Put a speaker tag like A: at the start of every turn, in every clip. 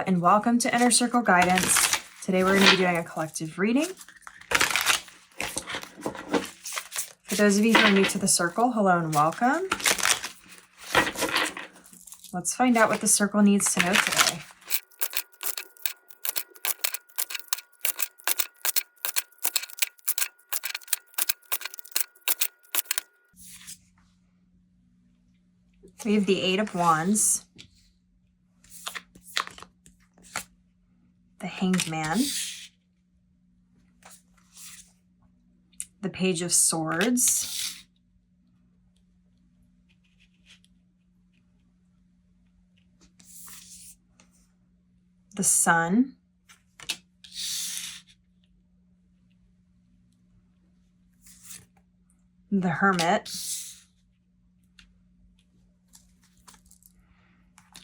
A: and welcome to Inner Circle Guidance. Today we're going to be doing a collective reading. For those of you who are new to the circle, hello and welcome. Let's find out what the circle needs to know today. We have the Eight of Wands, the Hanged Man, the Page of Swords, the Sun, the Hermit.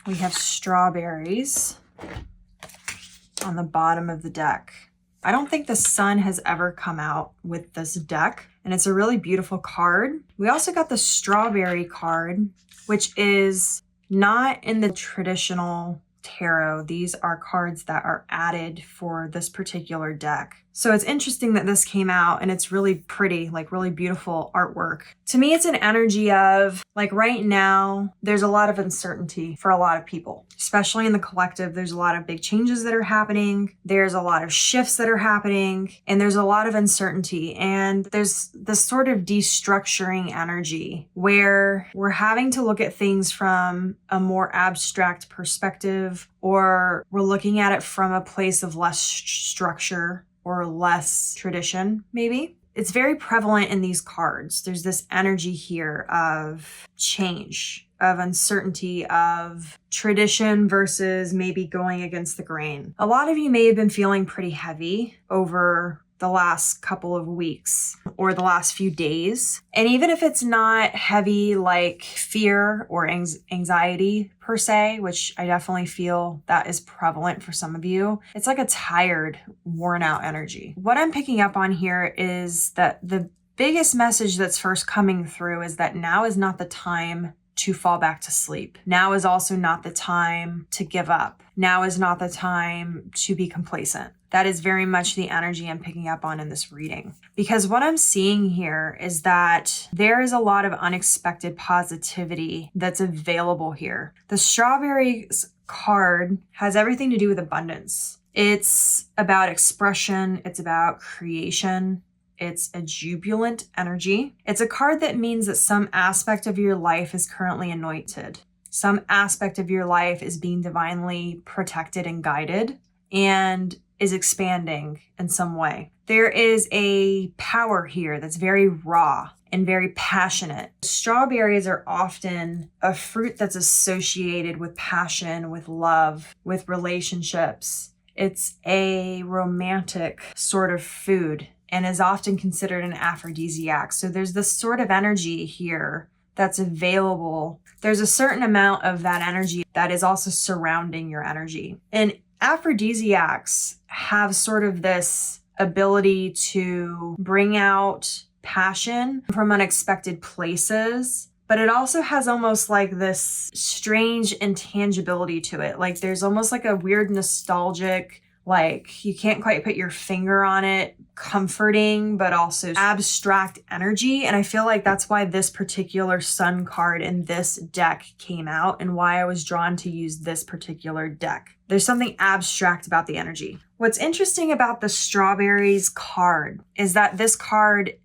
A: We have strawberries on the bottom of the deck. I don't think the Sun has ever come out with this deck, and it's a really beautiful card. We also got the strawberry card, which is not in the traditional tarot. These are cards that are added for this particular deck. So it's interesting that this came out and it's really pretty, like really beautiful artwork. To me, it's an energy of like right now, there's a lot of uncertainty for a lot of people, especially in the collective. There's a lot of big changes that are happening. There's a lot of shifts that are happening, and there's a lot of uncertainty. And there's this sort of destructuring energy where we're having to look at things from a more abstract perspective, or we're looking at it from a place of less structure or less tradition, maybe. It's very prevalent in these cards. There's this energy here of change, of uncertainty, of tradition versus maybe going against the grain. A lot of you may have been feeling pretty heavy over the last couple of weeks or the last few days. And even if it's not heavy like fear or anxiety per se, which I definitely feel that is prevalent for some of you, it's like a tired, worn out energy. What I'm picking up on here is that the biggest message that's first coming through is that now is not the time to fall back to sleep. Now is also not the time to give up. Now is not the time to be complacent. That is very much the energy I'm picking up on in this reading. Because what I'm seeing here is that there is a lot of unexpected positivity that's available here. The strawberries card has everything to do with abundance. It's about expression. It's about creation. It's a jubilant energy. It's a card that means that some aspect of your life is currently anointed. Some aspect of your life is being divinely protected and guided and is expanding in some way. There is a power here that's very raw and very passionate. Strawberries are often a fruit that's associated with passion, with love, with relationships. It's a romantic sort of food and is often considered an aphrodisiac. So there's this sort of energy here that's available. There's a certain amount of that energy that is also surrounding your energy. And aphrodisiacs have sort of this ability to bring out passion from unexpected places, but it also has almost like this strange intangibility to it. Like there's almost like a weird nostalgic, like you can't quite put your finger on it, comforting, but also abstract energy. And I feel like that's why this particular Sun card in this deck came out and why I was drawn to use this particular deck. There's something abstract about the energy. What's interesting about the strawberries card is that this card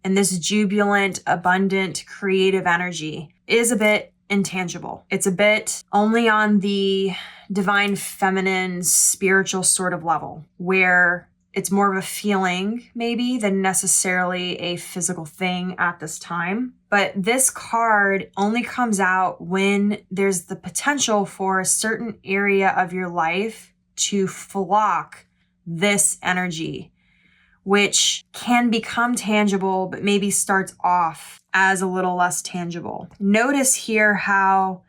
A: and this jubilant, abundant, creative energy is a bit intangible. It's a bit only on the divine feminine spiritual sort of level where it's more of a feeling maybe than necessarily a physical thing at this time. But this card only comes out when there's the potential for a certain area of your life to flock this energy, which can become tangible, but maybe starts off as a little less tangible. Notice here how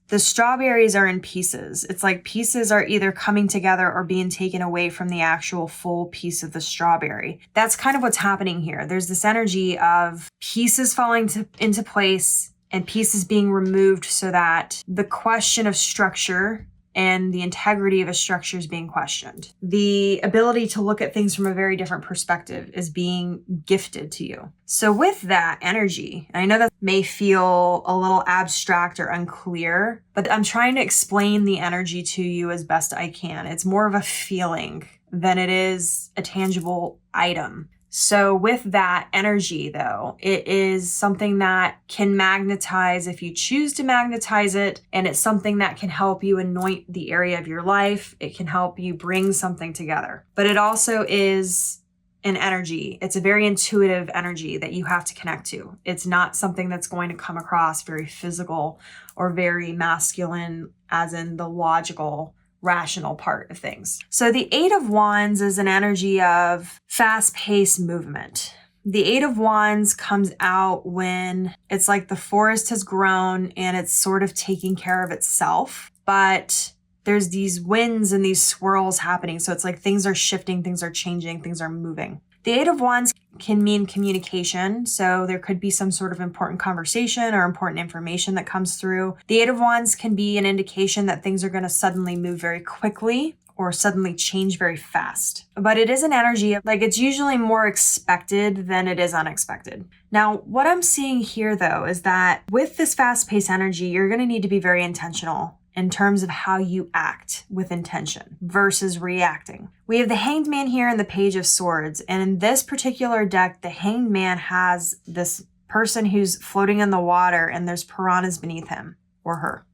A: the strawberries are in pieces. It's like pieces are either coming together or being taken away from the actual full piece of the strawberry. That's kind of what's happening here. There's this energy of pieces falling into place and pieces being removed so that the question of structure and the integrity of a structure is being questioned. The ability to look at things from a very different perspective is being gifted to you. So with that energy, and I know that may feel a little abstract or unclear, but I'm trying to explain the energy to you as best I can. It's more of a feeling than it is a tangible item. So with that energy, though, it is something that can magnetize if you choose to magnetize it. And it's something that can help you anoint the area of your life. It can help you bring something together. But it also is an energy. It's a very intuitive energy that you have to connect to. It's not something that's going to come across very physical or very masculine, as in the logical, rational part of things. So the Eight of Wands is an energy of fast-paced movement. The Eight of Wands comes out when it's like the forest has grown and it's sort of taking care of itself, but there's these winds and these swirls happening. So it's like things are shifting, things are changing, things are moving. The Eight of Wands can mean communication. So there could be some sort of important conversation or important information that comes through. The Eight of Wands can be an indication that things are going to suddenly move very quickly or suddenly change very fast. But it is an energy, like it's usually more expected than it is unexpected. Now, what I'm seeing here though, is that with this fast-paced energy, you're going to need to be very intentional in terms of how you act with intention versus reacting. We have the Hanged Man here and the Page of Swords. And in this particular deck, the Hanged Man has this person who's floating in the water and there's piranhas beneath him or her.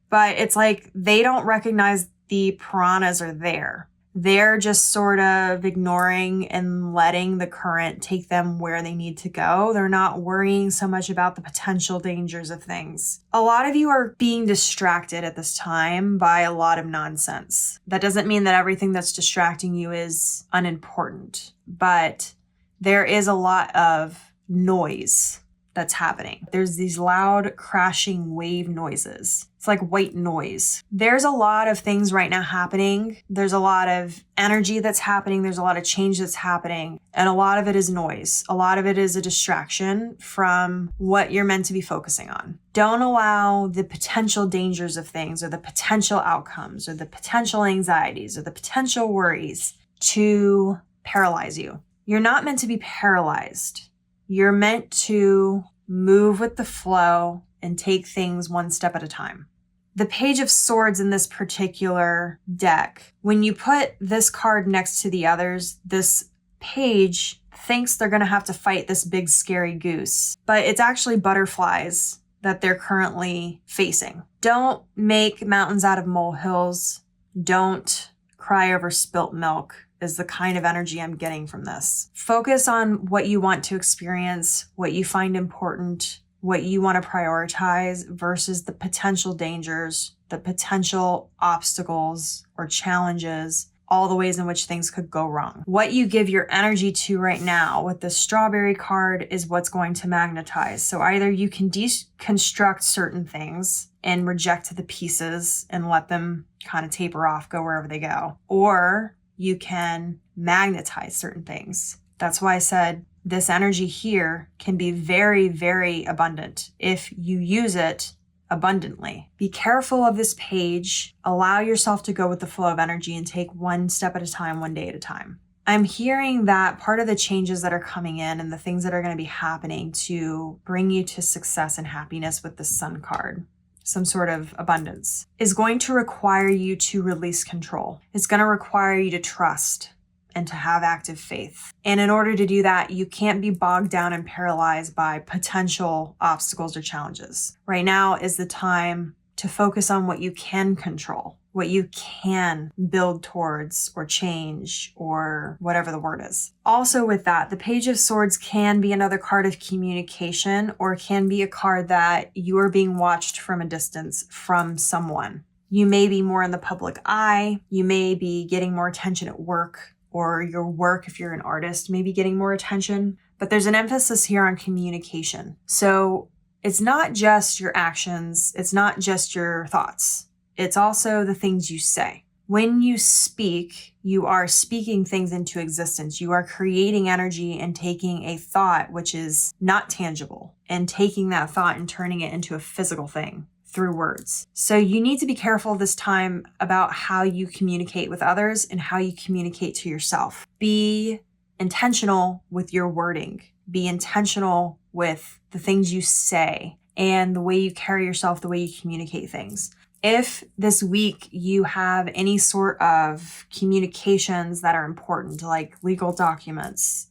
A: But it's like they don't recognize the piranhas are there. They're just sort of ignoring and letting the current take them where they need to go. They're not worrying so much about the potential dangers of things. A lot of you are being distracted at this time by a lot of nonsense. That doesn't mean that everything that's distracting you is unimportant, but there is a lot of noise that's happening. There's these loud crashing wave noises. It's like white noise. There's a lot of things right now happening. There's a lot of energy that's happening. There's a lot of change that's happening. And a lot of it is noise. A lot of it is a distraction from what you're meant to be focusing on. Don't allow the potential dangers of things or the potential outcomes or the potential anxieties or the potential worries to paralyze you. You're not meant to be paralyzed. You're meant to move with the flow and take things one step at a time. The Page of Swords in this particular deck, when you put this card next to the others, this page thinks they're going to have to fight this big scary goose, but it's actually butterflies that they're currently facing. Don't make mountains out of molehills. Don't cry over spilt milk. Is the kind of energy I'm getting from this. Focus on what you want to experience, what you find important, what you want to prioritize versus the potential dangers, the potential obstacles or challenges, all the ways in which things could go wrong. What you give your energy to right now with the strawberry card is what's going to magnetize. So either you can deconstruct certain things and reject the pieces and let them kind of taper off, go wherever they go, or you can magnetize certain things. That's why I said this energy here can be very, very abundant if you use it abundantly. Be careful of this page. Allow yourself to go with the flow of energy and take one step at a time, one day at a time. I'm hearing that part of the changes that are coming in and the things that are going to be happening to bring you to success and happiness with the Sun card, some sort of abundance, is going to require you to release control. It's going to require you to trust and to have active faith. And in order to do that, you can't be bogged down and paralyzed by potential obstacles or challenges. Right now is the time to focus on what you can control, what you can build towards or change or whatever the word is. Also with that, the Page of Swords can be another card of communication or can be a card that you are being watched from a distance from someone. You may be more in the public eye. You may be getting more attention at work, or your work, if you're an artist, may be getting more attention. But there's an emphasis here on communication. So it's not just your actions. It's not just your thoughts. It's also the things you say. When you speak, you are speaking things into existence. You are creating energy and taking a thought, which is not tangible, and taking that thought and turning it into a physical thing through words. So you need to be careful this time about how you communicate with others and how you communicate to yourself. Be intentional with your wording. Be intentional with the things you say and the way you carry yourself, the way you communicate things. If this week you have any sort of communications that are important, like legal documents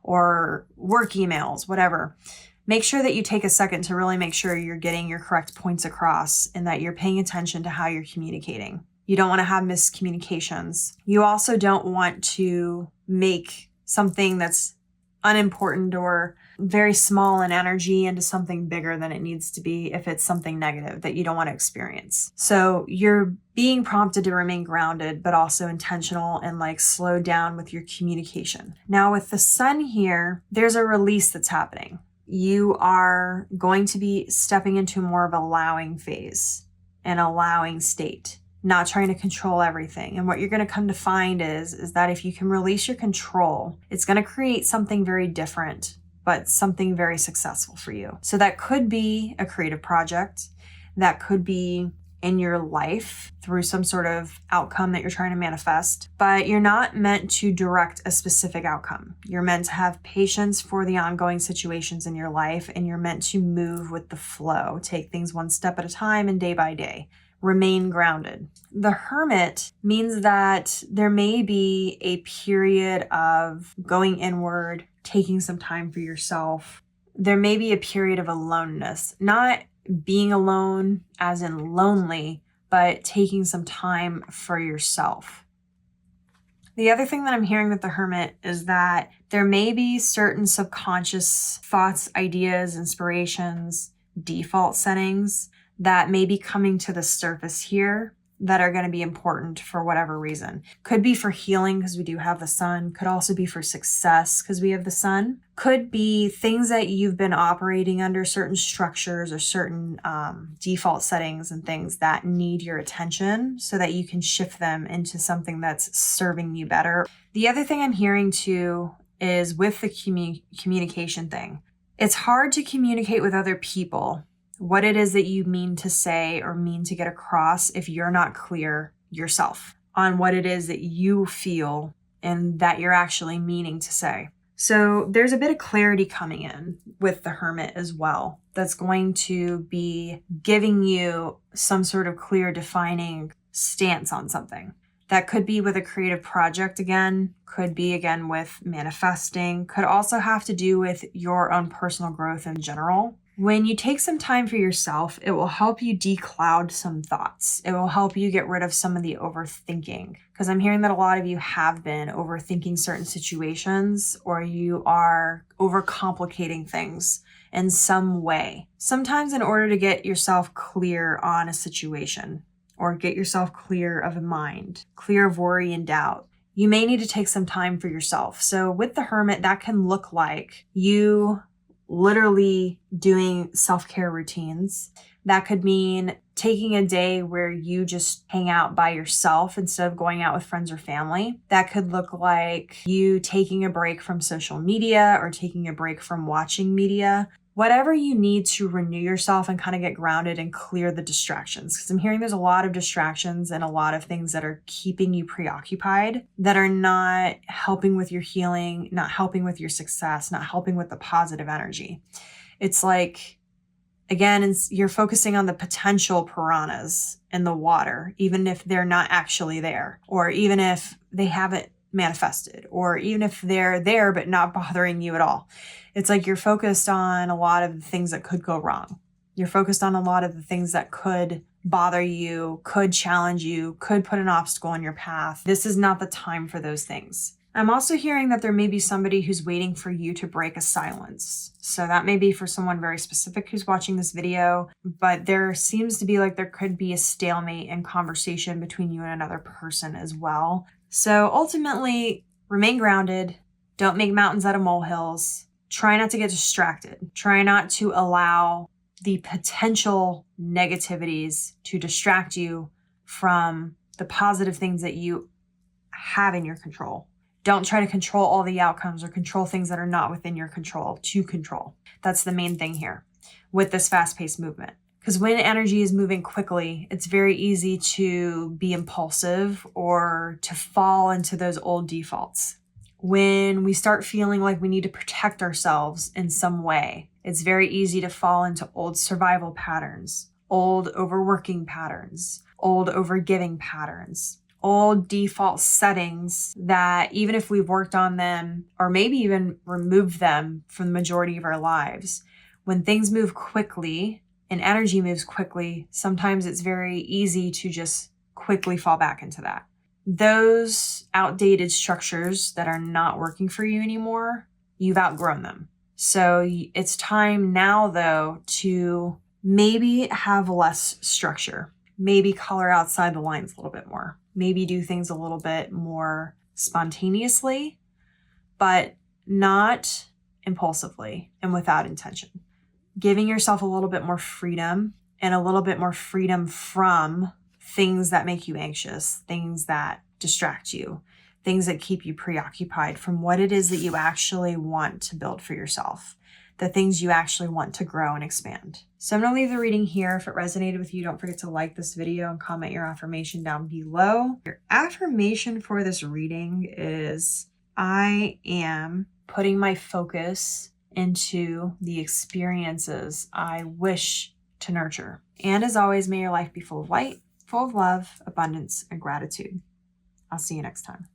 A: or work emails, whatever, make sure that you take a second to really make sure you're getting your correct points across and that you're paying attention to how you're communicating. You don't want to have miscommunications. You also don't want to make something that's unimportant or very small in energy into something bigger than it needs to be if it's something negative that you don't want to experience. So you're being prompted to remain grounded, but also intentional and like slow down with your communication. Now with the sun here, there's a release that's happening. You are going to be stepping into more of an allowing phase, an allowing state, not trying to control everything. And what you're going to come to find is that if you can release your control, it's going to create something very different, but something very successful for you. So that could be a creative project. That could be in your life through some sort of outcome that you're trying to manifest, but you're not meant to direct a specific outcome. You're meant to have patience for the ongoing situations in your life, and you're meant to move with the flow, take things one step at a time and day by day. Remain grounded. The Hermit means that there may be a period of going inward, taking some time for yourself. There may be a period of aloneness, not being alone as in lonely, but taking some time for yourself. The other thing that I'm hearing with the Hermit is that there may be certain subconscious thoughts, ideas, inspirations, default settings that may be coming to the surface here that are going to be important for whatever reason. Could be for healing because we do have the sun. Could also be for success because we have the sun. Could be things that you've been operating under, certain structures or certain default settings and things that need your attention so that you can shift them into something that's serving you better. The other thing I'm hearing too is with the communication thing. It's hard to communicate with other people what it is that you mean to say or mean to get across if you're not clear yourself on what it is that you feel and that you're actually meaning to say. So there's a bit of clarity coming in with the Hermit as well that's going to be giving you some sort of clear defining stance on something. That could be with a creative project again, could be again with manifesting, could also have to do with your own personal growth in general. When you take some time for yourself, it will help you decloud some thoughts. It will help you get rid of some of the overthinking. Because I'm hearing that a lot of you have been overthinking certain situations, or you are overcomplicating things in some way. Sometimes in order to get yourself clear on a situation, or get yourself clear of a mind, clear of worry and doubt, you may need to take some time for yourself. So with the Hermit, that can look like you literally doing self-care routines. That could mean taking a day where you just hang out by yourself instead of going out with friends or family. That could look like you taking a break from social media or taking a break from watching media. Whatever you need to renew yourself and kind of get grounded and clear the distractions. Because I'm hearing there's a lot of distractions and a lot of things that are keeping you preoccupied that are not helping with your healing, not helping with your success, not helping with the positive energy. It's like, again, you're focusing on the potential piranhas in the water, even if they're not actually there, or even if they haven't manifested, or even if they're there but not bothering you at all. It's like you're focused on a lot of the things that could go wrong. You're focused on a lot of the things that could bother you, could challenge you, could put an obstacle in your path. This is not the time for those things. I'm also hearing that there may be somebody who's waiting for you to break a silence. So that may be for someone very specific who's watching this video, but there seems to be like there could be a stalemate in conversation between you and another person as well. So ultimately, remain grounded. Don't make mountains out of molehills. Try not to get distracted. Try not to allow the potential negativities to distract you from the positive things that you have in your control. Don't try to control all the outcomes or control things that are not within your control to control. That's the main thing here with this fast-paced movement. Because when energy is moving quickly, it's very easy to be impulsive or to fall into those old defaults. When we start feeling like we need to protect ourselves in some way, it's very easy to fall into old survival patterns, old overworking patterns, old overgiving patterns, old default settings that even if we've worked on them or maybe even removed them from the majority of our lives, when things move quickly and energy moves quickly, sometimes it's very easy to just quickly fall back into that. Those outdated structures that are not working for you anymore, you've outgrown them. So it's time now, though, to maybe have less structure, maybe color outside the lines a little bit more, maybe do things a little bit more spontaneously, but not impulsively and without intention. Giving yourself a little bit more freedom and a little bit more freedom from things that make you anxious, things that distract you, things that keep you preoccupied from what it is that you actually want to build for yourself, the things you actually want to grow and expand. So I'm going to leave the reading here. If it resonated with you, don't forget to like this video and comment your affirmation down below. Your affirmation for this reading is, I am putting my focus into the experiences I wish to nurture. And as always, may your life be full of light, full of love, abundance, and gratitude. I'll see you next time.